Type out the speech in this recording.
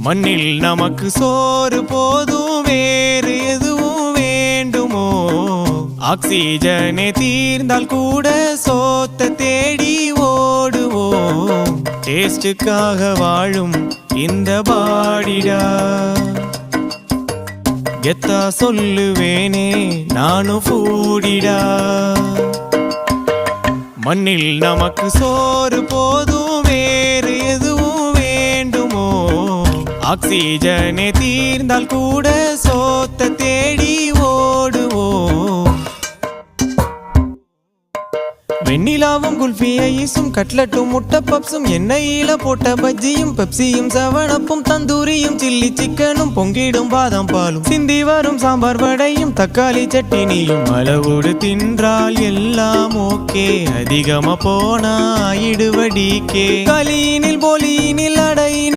மண்ணில் நமக்கு சோறு போதும் வேறு எதுவும் வேண்டுமோ ஆக்சிஜனே தீர்ந்தால் கூட சோத்த தேடி ஓடுவோம் டேஸ்டுக்காக வாழும் இந்த பாடிடா கெத்தா சொல்லுவேனே நானும் ஃபூடிடா மண்ணில் நமக்கு சோறு போதும் வேறு எதுவும் வேண்டுமோ ஆக்சிஜனே தீர்ந்தால் கூட சோத்த தேடி ஓடுவோம் வெண்ணிலாவும் குல்ஃபி ஐஸும் கட்லட்டும் முட்டை பப்ஸும் எண்ணெயில போட்ட பஜ்ஜியும் பெப்சியும் செவனப்பும் தந்தூரியும் சில்லி சிக்கனும் பொங்கிடும் பாதாம் பாலும் சிந்தி வரும் சாம்பார் வடையும் தக்காளி சட்டினியும் அளவோடு தின்றால் எல்லாம் ஓகே அதிகமா போனா இடுவடிக்கே களியினில் போலியினில்